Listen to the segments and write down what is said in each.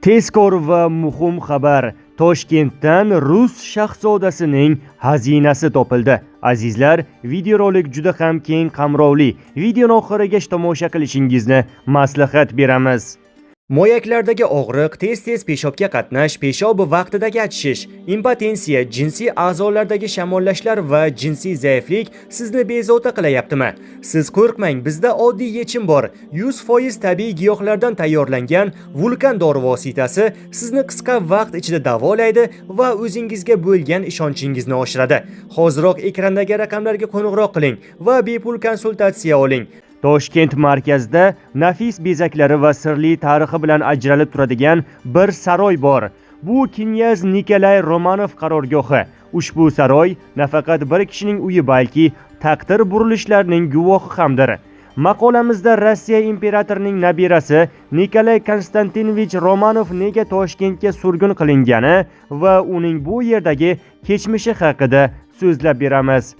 Tezkor va muhim xabar. Toshkentdan Rus shahzodasining xazinasi topildi. Azizlar, videorolik juda ham keng qamrovli. Videoni oxirigacha tomosha qilishingizni maslahat beramiz. Moyaklardagi og'riq, tez-tez peshobga qatnash, peshob vaqtidagi achishish, impotensiya, jinsiy a'zolardagi shamollashlar va jinsiy zaiflik sizni bezovta qilayaptimi? Siz qo'rqmang, bizda oddiy yechim bor. 100% tabiiy giyohlardan tayyorlangan vulkan dori vositasi sizni qisqa vaqt ichida davolaydi va o'zingizga bo'lgan ishonchingizni oshiradi. Hoziroq ekrandagi raqamlarga qo'ng'iroq qiling va bepul konsultatsiya oling. Toshkent markazida nafis bezaklari va sirli tarixi bilan ajralib turadigan bir saroy bor. Bu Knyaz Nikolay Romanov qarorgohi. Ushbu saroy nafaqat bir kishining uyi, balki taqdir burilishlarining guvohi hamdir. Maqolamizda Rossiya imperatorining nabirasi Nikolay Konstantinovich Romanov nega Toshkentga surgun qilingani va uning bu yerdagi kechmishi haqida so'zlab beramiz.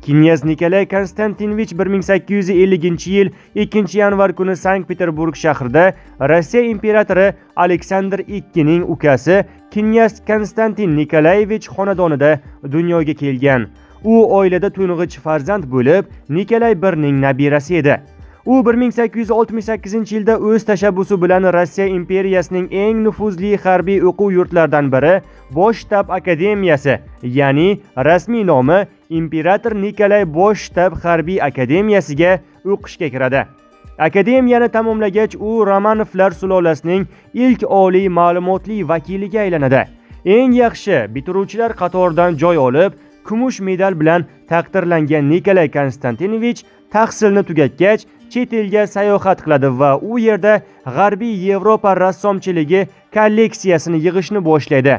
Knyaz Nikolay Konstantinovich 1850-yil 2-yanvar kuni Sankt-Peterburg shahrida Rossiya imperatori Aleksandr II ning ukasi Knyaz Konstantin Nikolayevich xonadonida dunyoga kelgan. U oilada to'ng'ich farzand bo'lib, Nikolay I ning nabirasi edi. U 1868-yilda o'z tashabbusi bilan Rossiya imperiyasining eng nufuzli harbiy o'quv yurtlaridan biri Bosh shtab akademiyasi, ya'ni rasmiy nomi Imperator Nikolay Bosh shtab harbiy akademiyasiga o'qishga kiradi. Akademiyani tamomlagach, u Romanovlar sulolasining ilk oliy ma'lumotli vakiliga aylanadi. Eng yaxshi bitiruvchilar qatoridan joy olib, kumush medal bilan taqdirlangan Nikolay Konstantinovich tahsilni tugatgach, chet elga sayohat qiladi va u yerda G'arbiy Yevropa rassomchiligi kolleksiyasini yig'ishni boshlaydi.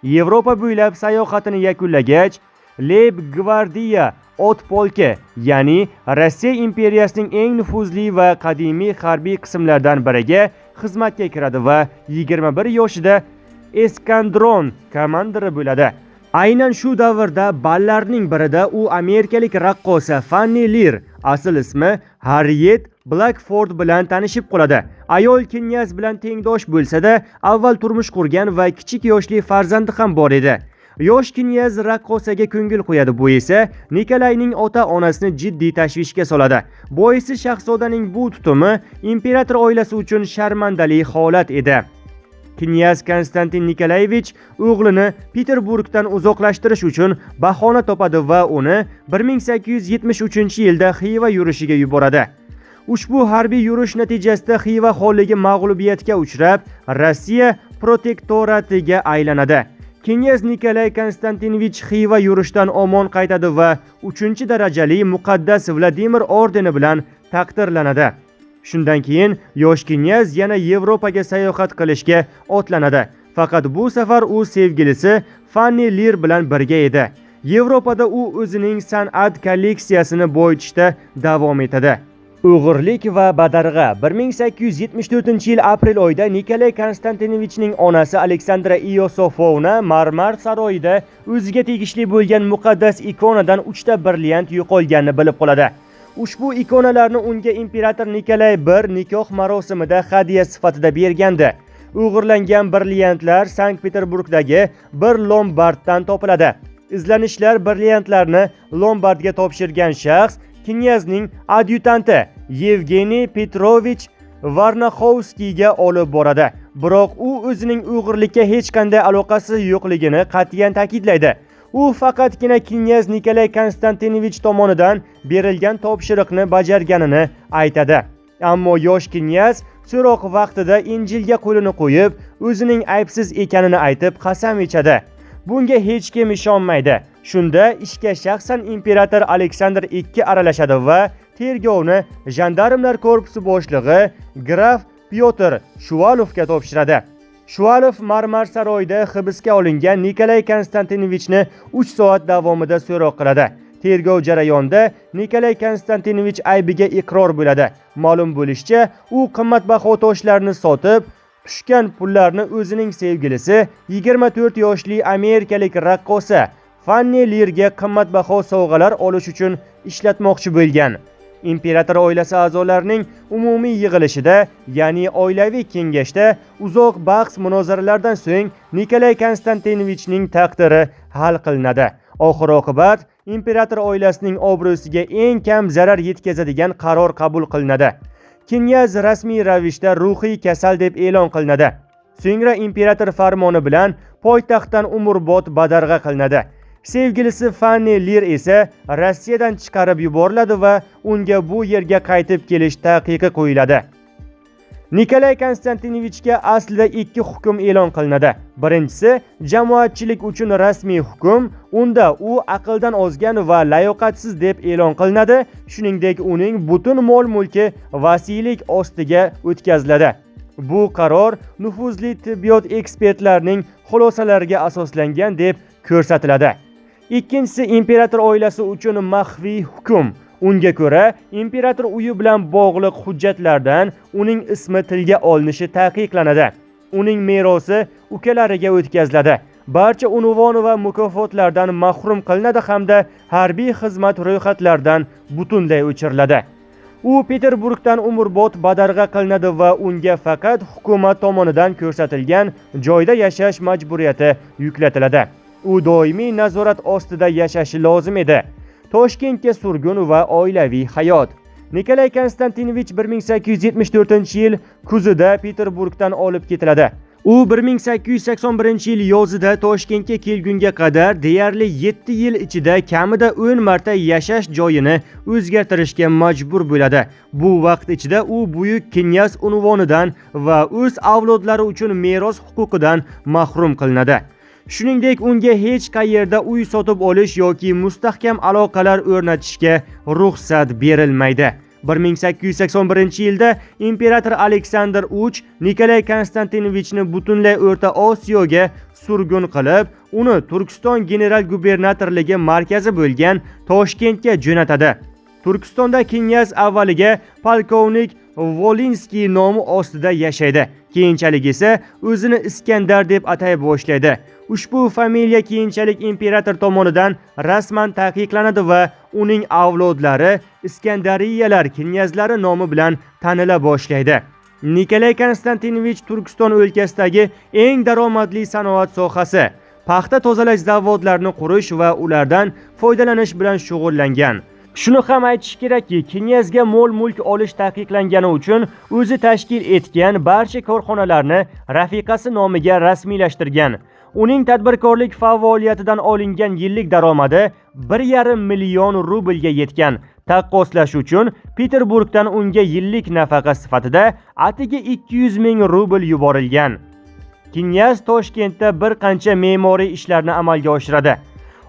Yevropa bo'ylab sayohatini yakunlagach, Leibgvardiya ot polki, ya'ni Rossiya imperiyasining eng nufuzli va qadimiy harbiy qismlaridan biriga xizmatga kiradi va 21 yoshida eskadron komandiri bo'ladi. Aynan shu davrda ballarning birida u amerikalik raqqosa Fanny Lear, asl ismi Harriet Blackford bilan tanishib qoladi. Ayol knyaz bilan tengdosh bo'lsa-da, avval turmush qurgan va kichik yoshli farzandi ham bor edi. Yosh knyaz raqqosaga ko'ngil qo'yadi, bu esa Nikolayning ota-onasini jiddiy tashvishga soladi. Boisi shahzodaning bu tutumi imperator oilasi uchun sharmandali holat edi. Knyaz Konstantin Nikolayevich o'g'lini Peterburgdan uzoqlashtirish uchun bahona topadi va uni 1873-yilda Xiva yurishiga yuboradi. Ushbu harbiy yurish natijasida Xiva xonligi mag'lubiyatga uchrab, Rossiya protektoratiga aylanadi. Knyaz Nikolay Konstantinovich Xiva yurishdan omon qaytadi va 3-darajali muqaddas Vladimir ordeni bilan taqdirlanadi. Shundan keyin yosh knyaz yana Yevropaga sayohat qilishga otlanadi. Faqat bu safar u sevgilisi Fanny Lear bilan birga edi. Yevropada u o'zining san'at kolleksiyasini boyitishda davom etadi. O'g'irlik va badarg'a. 1874-yil aprel oyida Nikolay Konstantinovichning onasi Aleksandra Iosifovna Marmar saroyida o'ziga tegishli bo'lgan muqaddas ikonadan 3ta brilliant yo'qolganini bilib qoladi. Ushbu ikonalarni unga imperator Nikolay I nikoh marosimida hadya sifatida bergandi. O'g'irlangan brilliantlar Sankt-Peterburgdagi bir lombarddan topiladi. Izlanishlar brilliantlarni lombardga topshirgan shaxs knyazning adyutanti Yevgeniy Petrovich Varnaxovskiyga olib boradi. Biroq u o'zining o'g'irlikka hech qanday aloqasi yo'qligini qat'iyan ta'kidlaydi. U faqatgina knyaz Nikolay Konstantinovich tomonidan berilgan topshiriqni bajarganini aytadi. Ammo yosh knyaz so'roq vaqtida Injilga qo'lini qo'yib, o'zining aybsiz ekanini aytib qasam ichadi. Bunga hech kim ishonmaydi. Shunda ishga shaxsan imperator Aleksandr II aralashadi va tergovni jandarmlar korpusi boshlig'i graf Pyotr Shuvalovga topshiradi. Shuvalov Marmar saroyida hibsga olingan Nikolay Konstantinovichni 3 soat davomida so'roq qiladi. Tergov jarayonida Nikolay Konstantinovich aybiga iqror bo'ladi. Ma'lum bo'lishicha, u qimmatbaho toshlarni sotib, tushgan pullarni o'zining sevgilisi 24 yoshli amerikalik raqqosa Fanny Learga qimmatbaho sovg'alar olish uchun ishlatmoqchi bo'lgan. Imperator oilasi a'zolarining umumiy yig'ilishida, ya'ni oilaviy kengashda uzoq bahs-munozaralardan so'ng Nikolay Konstantinovichning taqdiri hal qilinadi. Oxir-oqibat imperator oilasining obro'siga eng kam zarar yetkazadigan qaror qabul qilinadi. Knyaz rasmiy ravishda ruhiy kasal deb e'lon qilinadi. So'ngra imperator farmoni bilan poytaxtdan umrbod badarg'a qilinadi. Sevgilisi Fanny Lir esa Rossiyadan chiqarib yuboriladi va unga bu yerga qaytib kelish taqiqi qo'yiladi. Nikolay Konstantinovichga aslida ikki hukm e'lon qilinadi. Birinchisi jamoatchilik uchun rasmiy hukm, unda u aqldan ozgan va layoqatsiz deb e'lon qilinadi. Shuningdek, uning butun mol-mulki vasiylik ostiga o'tkaziladi. Bu qaror nufuzli tibbiyot ekspertlarining xulosalariga asoslangan deb ko'rsatiladi. Ikkinchisi imperator oilasi uchun maxfiy hukm. Unga ko'ra, imperator uyi bilan bog'liq hujjatlardan uning ismi tilga olinishi taqiqlanadi. Uning merosi ukalariga o'tkaziladi. Barcha unvon va mukofotlardan mahrum qilinadi hamda harbiy xizmat ro'yxatlaridan butunlay o'chiriladi. U Peterburgdan umrbod badarg'a qilinadi va unga faqat hukumat tomonidan ko'rsatilgan joyda yashash majburiyati yuklatiladi. U doimiy nazorat ostida yashashi lozim edi. Toshkentga surgun va oilaviy hayot. Nikolay Konstantinovich 1874-yil kuzida Peterburgdan olib ketiladi. U 1881-yil yozida Toshkentga kelgunga qadar deyarli 7 yil ichida kamida 10 marta yashash joyini o'zgartirishga majbur bo'ladi. Bu vaqt ichida u buyuk knyaz unvonidan va o'z avlodlari uchun meros huquqidan mahrum qilinadi. Shuningdek, unga hech qayerda uy sotib olish yoki mustahkam aloqalar o'rnatishga ruxsat berilmaydi. 1881-yilda imperator Aleksandr III Nikolay Konstantinovichni butunlay O'rta Osiyoga surgun qilib, uni Turkiston general gubernatorligi markazi bo'lgan Toshkentga jo'natadi. Turkistonda knyaz avvaliga polkovnik Volinskiy nomi ostida yashaydi. Keyinchalik esa o'zini Iskandar deb atay boshlaydi. Ushbu familiya keyinchalik imperator tomonidan rasman taqiqlanadi va uning avlodlari Iskandariyalar knyazlari nomi bilan tanila boshlaydi. Nikolay Konstantinovich Turkiston o'lkasidagi eng daromadli sanoat sohasi, paxta tozalash zavodlarini qurish va ulardan foydalanish bilan shug'ullangan. Shuni ham aytish kerakki, knyazga mol-mulk olish taqiqlangani uchun o'zi tashkil etgan barcha korxonalarni rafiqasi nomiga rasmiylashtirgan. Uning tadbirkorlik faoliyatidan olingan yillik daromadi 1,5 million rublga yetgan. Taqqoslash uchun Peterburgdan unga yillik nafaqa sifatida atigi 200 ming rubl yuborilgan. Knyaz Toshkentda bir qancha me'moriy ishlarni amalga oshiradi.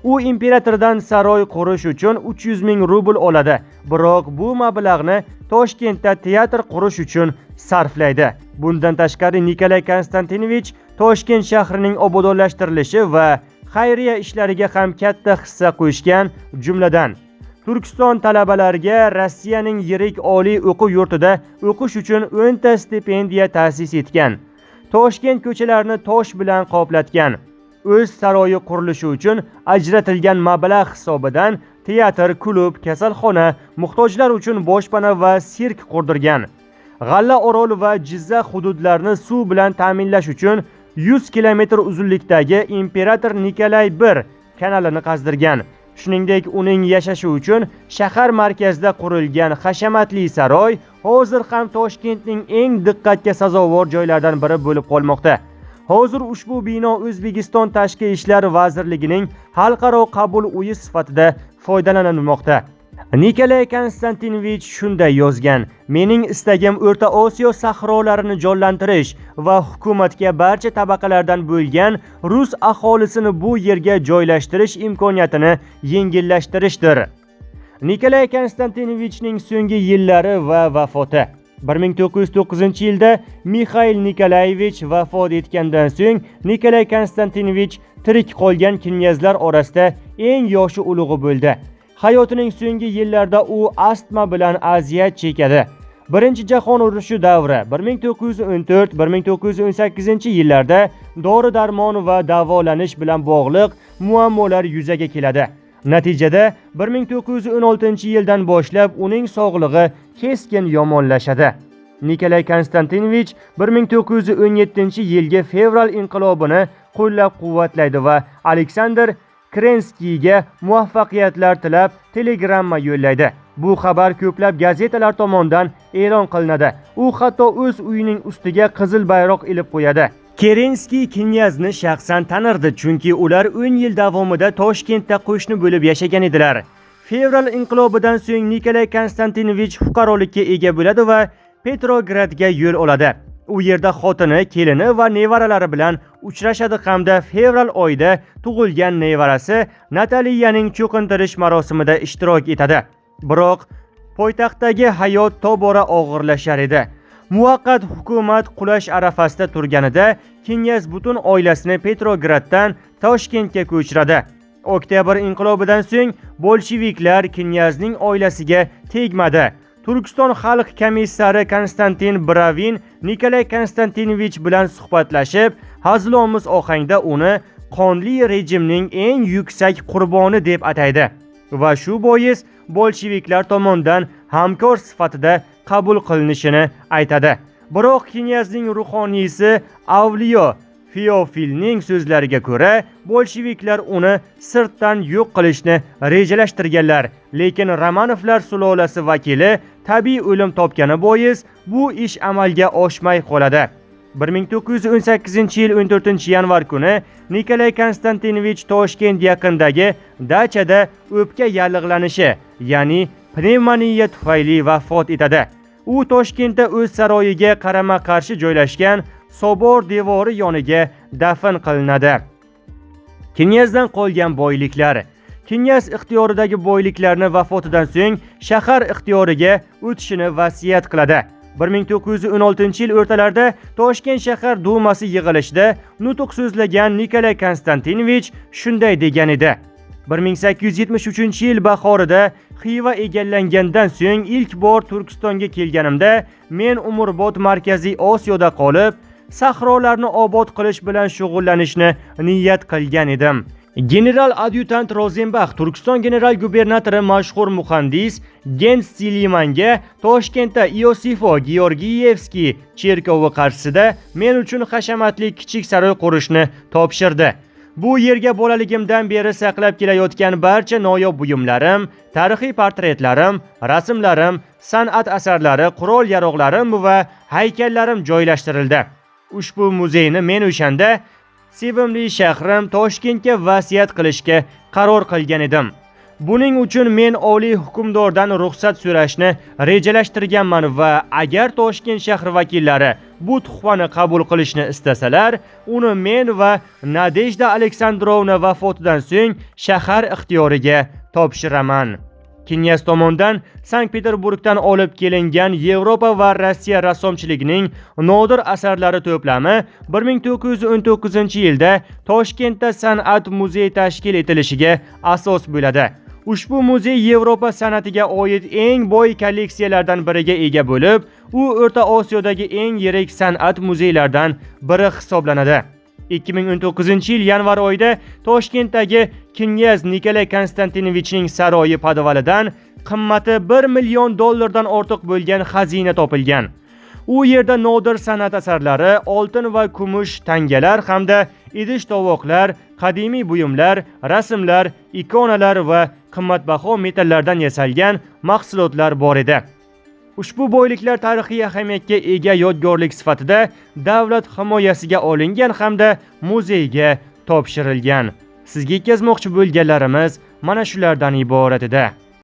U imperatordan saroy qurish uchun 300 ming rubl oladi, biroq bu mablag'ni Toshkentda teatr qurish uchun sarflaydi. Bundan tashqari Nikolay Konstantinovich Toshkent shahrining obodonlashtirilishi va xayriya ishlariga ham katta hissa qo'shgan, jumladan Turkiston talabalariga Rossiyaning yirik oliy o'quv yurtida o'qish uchun 10 ta stipendiya ta'sis etgan. Toshkent ko'chalarini tosh bilan qoplatgan. O'z saroyi qurilishi uchun ajratilgan mablag' hisobidan teatr, klub, kasalxona, muhtojlar uchun boshpana va sirk qurdirgan. G'alla Orol va Jizzax hududlarini suv bilan ta'minlash uchun 100 kilometr uzunlikdagi Imperator Nikolay I kanalini qazdirgan. Shuningdek, uning yashashi uchun shahar markazida qurilgan hashamatli saroy hozir ham Toshkentning eng diqqatga sazovor joylaridan biri bo'lib qolmoqda. Hozir ushbu bino O'zbekiston Tashqi ishlar vazirligining xalqaro qabul uyi sifatida foydalanilmoqda. Nikolay Konstantinovich shunday yozgan: "Mening istagim O'rta Osiyo sahrolarini jonlantirish va hukumatga barcha tabaqalardan bo'lgan rus aholisini bu yerga joylashtirish imkoniyatini yengillashtirishdir." Nikolay Konstantinovichning so'nggi yillari va vafoti. 1909-yilda Mikhail Nikolayevich vafot etgandan so'ng Nikolay Konstantinovich tirik qolgan knyazlar orasida eng yoshi ulug'i bo'ldi. Hayotining so'nggi yillarida u astma bilan aziyat chekadi. Birinchi jahon urushi davri 1914-1918-yillarda dori-darmon va davolanish bilan bog'liq muammolar yuzaga keladi. Natijada 1916-yildan boshlab uning sog'lig'i keskin yomonlashadi. Nikolay Konstantinovich 1917-yilgi fevral inqilobini qo'llab-quvvatlaydi va Aleksandr Kerenskiyga muvaffaqiyatlar tilab telegramma yo'llaydi. Bu xabar ko'plab gazetalar tomonidan e'lon qilinadi. U hatto o'z uyining ustiga qizil bayroq ilib qo'yadi. Kerenskiy knyazni shaxsan tanirdi, chunki ular 10 yil davomida Toshkentda qo'shni bo'lib yashagan edilar. Fevral inqilobidan so'ng Nikolay Konstantinovich fuqarolikka ega bo'ladi va Petrogradga yo'l oladi. U yerda xotini, kelini va nevaralari bilan uchrashadi hamda fevral oyida tug'ilgan nevarasi Nataliyaning cho'qintirish marosimida ishtirok etadi. Biroq poytaxtdagi hayot tobora og'irlashar edi. Muvaqqat hukumat qulash arafasida turganida knyaz butun oilasini Petrograddan Toshkentga ko'chiradi. Oktyabr inqilobidan so'ng bolsheviklar knyazning oilasiga tegmadi. Turkiston xalq komissari Konstantin Bravin Nikolay Konstantinovich bilan suhbatlashib, hazilomuz ohangda uni qonli rejimning eng yuksak qurboni deb ataydi va shu bois bolsheviklar tomonidan hamkor sifatida qabul qilinishini aytadi. Biroq knyazning ruhoniysi Avliyo Feofilning so'zlariga ko'ra, bolsheviklar uni sirtdan yo'q qilishni rejalashtirganlar, lekin Romanovlar sulolasi vakili tabiiy o'lim topgani bois bu ish amalga oshmay qoladi. 1918-yil 14-yanvar kuni Nikolay Konstantinovich Toshkent yaqinidagi dachada o'pka yallig'lanishi, ya'ni pnevmoniya tufayli vafot etadi. U Toshkentda o'z saroyiga qarama-qarshi joylashgan Sobor devori yoniga dafn qilinadi. Knyazdan qolgan boyliklar. Knyaz ixtiyoridagi boyliklarni vafotidan so'ng shahar ixtiyoriga o'tishini vasiyat qiladi. 1916-yil o'rtalarida Toshkent shahar dumasi yig'ilishida nutq so'zlagan Nikolay Konstantinovich shunday degan edi: 1873-yil bahorida Xiva egallangandan so'ng ilk bor Turkistonga kelganimda men umrbod Markaziy Osiyoda qolib, sahrolarni obod qilish bilan shug'ullanishni niyat qilgan edim. General adyutant Rozenbax Turkiston general gubernatori mashhur muhandis Gens Silimanga Toshkentda Iosifo Georgiyevskiy cherkovi qarshisida men uchun hashamatli kichik saroy qurishni topshirdi. Bu yerga bolaligimdan beri saqlab kelayotgan barcha noyob buyumlarim, tarixiy portretlarim, rasmlarim, san'at asarlari, qurol-yarog'larim va haykallarim joylashtirildi. Ushbu muzeyni men o'shanda sevimli shahrim Toshkentga vasiyat qilishga qaror qilgan edim. Buning uchun men oliy hukmdordan ruxsat so'rashni rejalashtirganman va agar Toshkent shahri vakillari bu tuhfani qabul qilishni istasalar, uni men va Nadejda Aleksandrovna vafotidan so'ng shahar ixtiyoriga topshiraman. Knyaz tomonidan Sankt-Peterburgdan olib kelingan Yevropa va Rossiya rassomchiligining nodir asarlari to'plami 1919-yilda Toshkentda san'at muzeyi tashkil etilishiga asos bo'ladi. Ushbu muzey Yevropa san'atiga oid eng boy kolleksiyalardan biriga ega bo'lib, u O'rta Osiyodagi eng yirik san'at muzeylaridan biri hisoblanadi. 2019-yil yanvar oyida Toshkentdagi knyaz Nikolay Konstantinovichning saroyi podvalidan qimmati $1 million ortiq bo'lgan xazina topilgan. U yerda nodir san'at asarlari, oltin va kumush tangalar hamda idish-tovoqlar, qadimiy buyumlar, rasmlar, ikonalar va qimmatbaho metallardan yasalgan mahsulotlar bor edi. Ushbu boyliklar tarixiy ahamiyatga ega yodgorlik sifatida davlat himoyasiga olingan hamda muzeyga topshirilgan. Sizga yetkazmoqchi bo'lganlarimiz mana shulardan iborat edi.